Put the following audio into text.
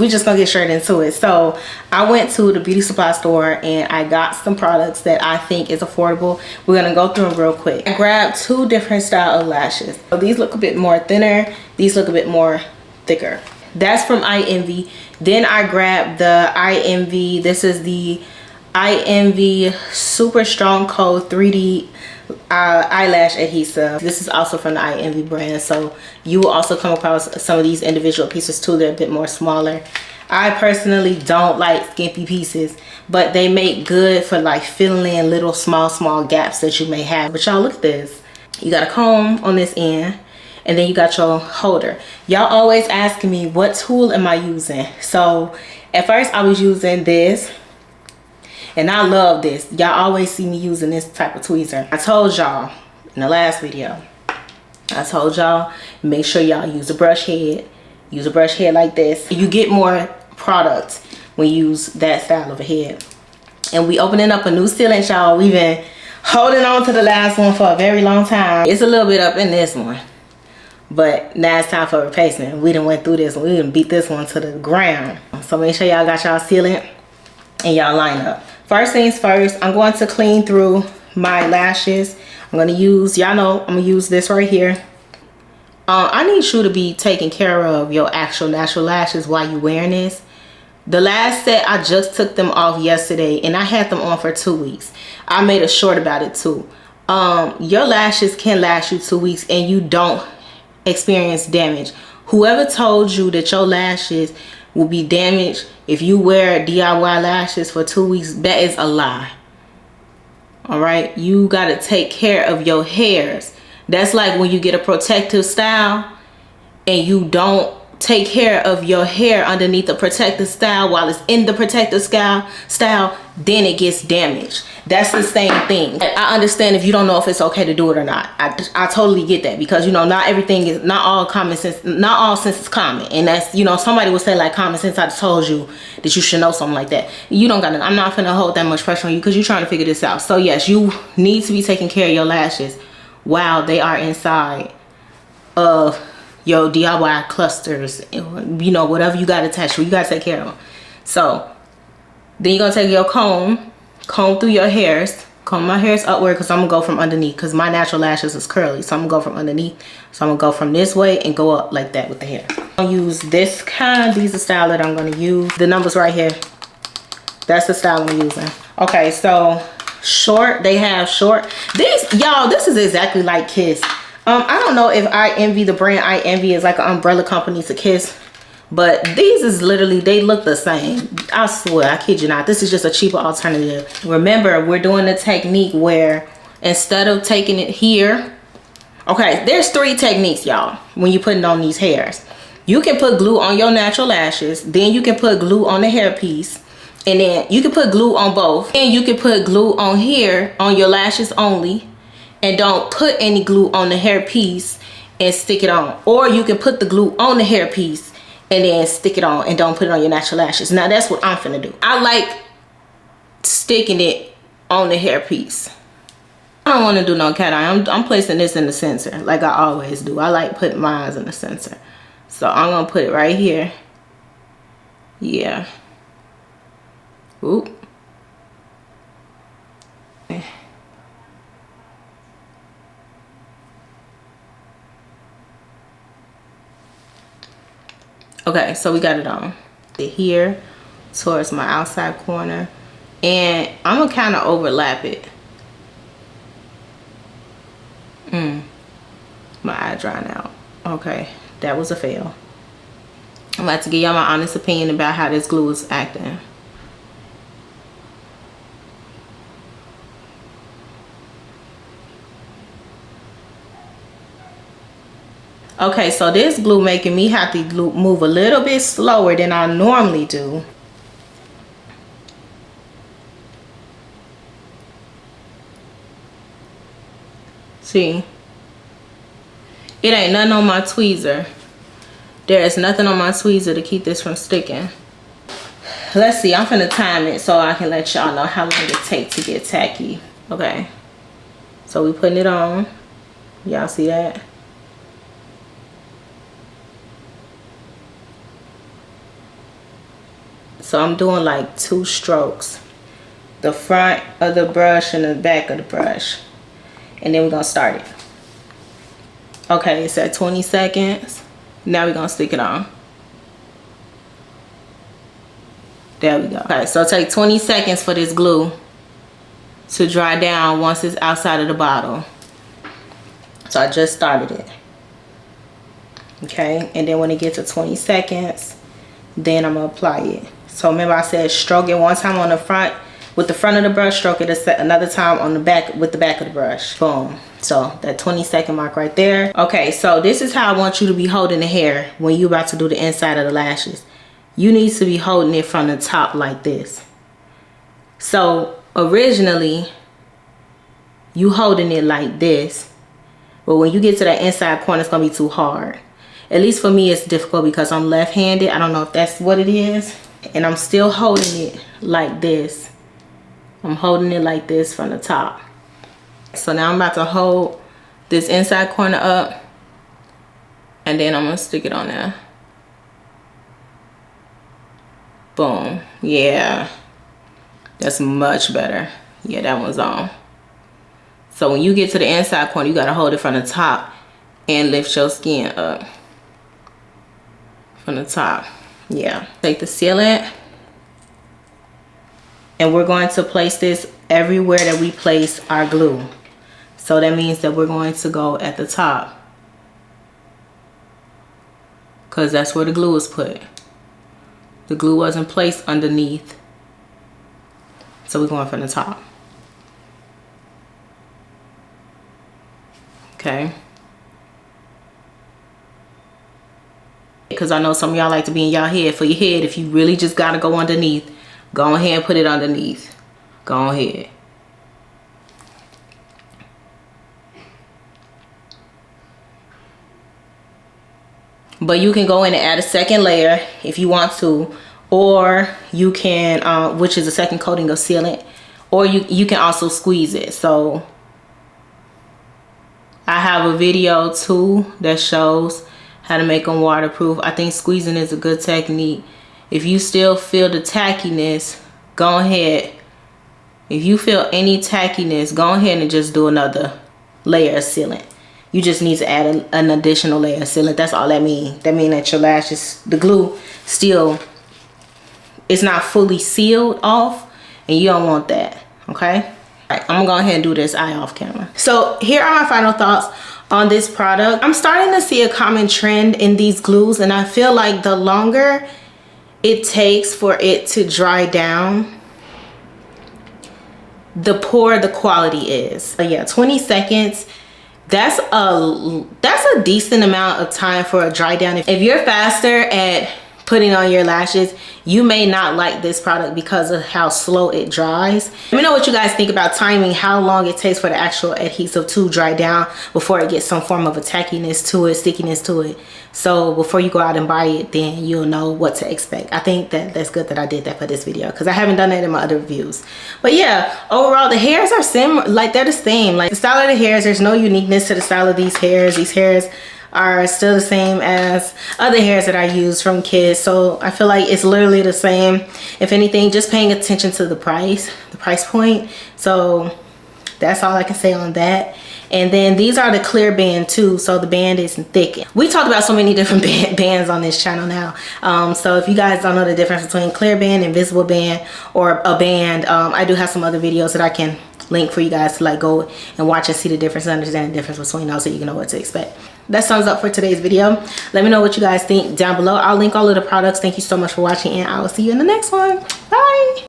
we just gonna get straight into it. So I went to the beauty supply store and I got some products that I think is affordable. We're gonna go through them real quick. I grabbed 2 different style of lashes. So these look a bit more thinner, these look a bit more thicker. That's from INV. Then I grabbed the INV. This is the INV Super Strong Coat 3D eyelash adhesive. This is also from the INV brand, so you will also come across some of these individual pieces too. They're a bit more smaller. I personally don't like skimpy pieces, but they make good for like filling in little small gaps that you may have. But y'all, look at this. You got a comb on this end, and then you got your holder. Y'all always asking me what tool am I using. So at first I was using this, and I love this. Y'all always see me using this type of tweezer. I told y'all in the last video, I told y'all make sure y'all use a brush head. Use a brush head like this. You get more product when you use that style of a head. And we opening up a new sealant, y'all. We've been holding on to the last one for a very long time. It's a little bit up in this one, but now it's time for replacement. We done went through this one. We done beat this one to the ground. So make sure y'all got y'all sealant and y'all line up. First things first, I'm going to clean through my lashes. I'm going to use, y'all know, I'm going to use this right here. I need you to be taking care of your actual natural lashes while you're wearing this. The last set, I just took them off yesterday and I had them on for 2 weeks. I made a short about it too. Your lashes can last you 2 weeks and you don't experience damage. Whoever told you that your lashes will be damaged if you wear DIY lashes for 2 weeks, that is a lie. All right, you got to take care of your hairs. That's like when you get a protective style and you don't take care of your hair underneath the protective style while it's in the protective style, then it gets damaged. That's the same thing. I understand if you don't know if it's okay to do it or not. I totally get that, because you know, not everything is, not all common sense, not all sense is common. And that's, you know, somebody would say like common sense, I told you that you should know something like that. You don't got to, I'm not gonna hold that much pressure on you because you're trying to figure this out. So yes, you need to be taking care of your lashes while they are inside of your DIY clusters, you know, whatever you got attached to, you got to take care of them. So then you're gonna take your comb through your hairs. Comb my hairs upward because I'm gonna go from underneath, because my natural lashes is curly, so I'm gonna go from underneath. So I'm gonna go from this way and go up like that with the hair. I'm gonna use this kind. These are the style that I'm gonna use. The numbers right here, that's the style I'm using. Okay, so short, they have short. These, y'all, this is exactly like Kiss. I don't know if INV, the brand INV, is like an umbrella company to Kiss, but these is literally, they look the same. I swear, I kid you not, this is just a cheaper alternative. Remember, we're doing the technique where instead of taking it here, okay, there's 3 techniques, y'all, when you're putting on these hairs. You can put glue on your natural lashes, then you can put glue on the hairpiece, and then you can put glue on both, and you can put glue on here on your lashes only, and don't put any glue on the hairpiece and stick it on. Or you can put the glue on the hairpiece and then stick it on and don't put it on your natural lashes. Now that's what I'm finna do. I like sticking it on the hairpiece. I don't want to do no cat eye. I'm placing this in the center like I always do. I like putting mine in the center. So I'm gonna put it right here. Yeah. Oop. Okay, so we got it on here towards my outside corner, and I'm gonna kind of overlap it. My eye drying out. Okay, that was a fail. I'm about to give y'all my honest opinion about how this glue is acting. Okay, so this glue making me have to move a little bit slower than I normally do. See, it ain't nothing on my tweezer. There is nothing on my tweezer to keep this from sticking. Let's see, I'm finna time it so I can let y'all know how long it takes to get tacky. Okay, so we putting it on. Y'all see that? So I'm doing like 2 strokes. The front of the brush and the back of the brush. And then we're gonna start it. Okay, it's at 20 seconds. Now we're gonna stick it on. There we go. Okay, so take 20 seconds for this glue to dry down once it's outside of the bottle. So I just started it. Okay, and then when it gets to 20 seconds, then I'm gonna apply it. So remember I said stroke it one time on the front with the front of the brush, stroke it another time on the back with the back of the brush. Boom. So that 20-second mark right there. Okay, so this is how I want you to be holding the hair when you're about to do the inside of the lashes. You need to be holding it from the top like this. So originally you holding it like this, but when you get to that inside corner, it's gonna be too hard. At least for me, it's difficult because I'm left-handed. I don't know if that's what it is. And I'm still holding it like this. I'm holding it like this from the top. So now I'm about to hold this inside corner up, and then I'm gonna stick it on there. Boom. Yeah, that's much better. Yeah, that one's on. So when you get to the inside corner, you gotta hold it from the top and lift your skin up from the top. Yeah, take the sealant, and we're going to place this everywhere that we place our glue. So that means that we're going to go at the top, because that's where the glue is put. The glue wasn't placed underneath, so we're going from the top. Okay. Because I know some of y'all like to be in y'all head. For your head, if you really just gotta go underneath, go ahead and put it underneath. Go ahead. But you can go in and add a second layer if you want to, or you can, which is a second coating of sealant, or you can also squeeze it. So I have a video too that shows how to make them waterproof. I think squeezing is a good technique. If you still feel the tackiness, go ahead. If you feel any tackiness, go ahead and just do another layer of sealant. You just need to add an additional layer of sealant. That's all that means. That means that your lashes, the glue still, it's not fully sealed off, and you don't want that, okay? All right, I'm gonna go ahead and do this eye off camera. So here are my final thoughts on this product. I'm starting to see a common trend in these glues, and I feel like the longer it takes for it to dry down, the poorer the quality is. But yeah, 20 seconds. That's a decent amount of time for a dry down. If you're faster at putting on your lashes, you may not like this product because of how slow it dries. Let me know what you guys think about timing, how long it takes for the actual adhesive to dry down before it gets some form of a tackiness to it, stickiness to it. So before you go out and buy it, then you'll know what to expect. I think that that's good that I did that for this video, because I haven't done that in my other reviews. But yeah, overall the hairs are similar, like they're the same. Like the style of the hairs, there's no uniqueness to the style of these hairs. These hairs are still the same as other hairs that I use from kids. So I feel like it's literally the same. If anything, just paying attention to the price point. So that's all I can say on that. And then these are the clear band too, so the band isn't thick. We talked about so many different bands on this channel now. So if you guys don't know the difference between clear band, invisible band, or a band, I do have some other videos that I can link for you guys to like go and watch and see the difference and understand the difference between those, so you can know what to expect. That sums up for today's video. Let me know what you guys think down below. I'll link all of the products. Thank you so much for watching, and I will see you in the next one. Bye.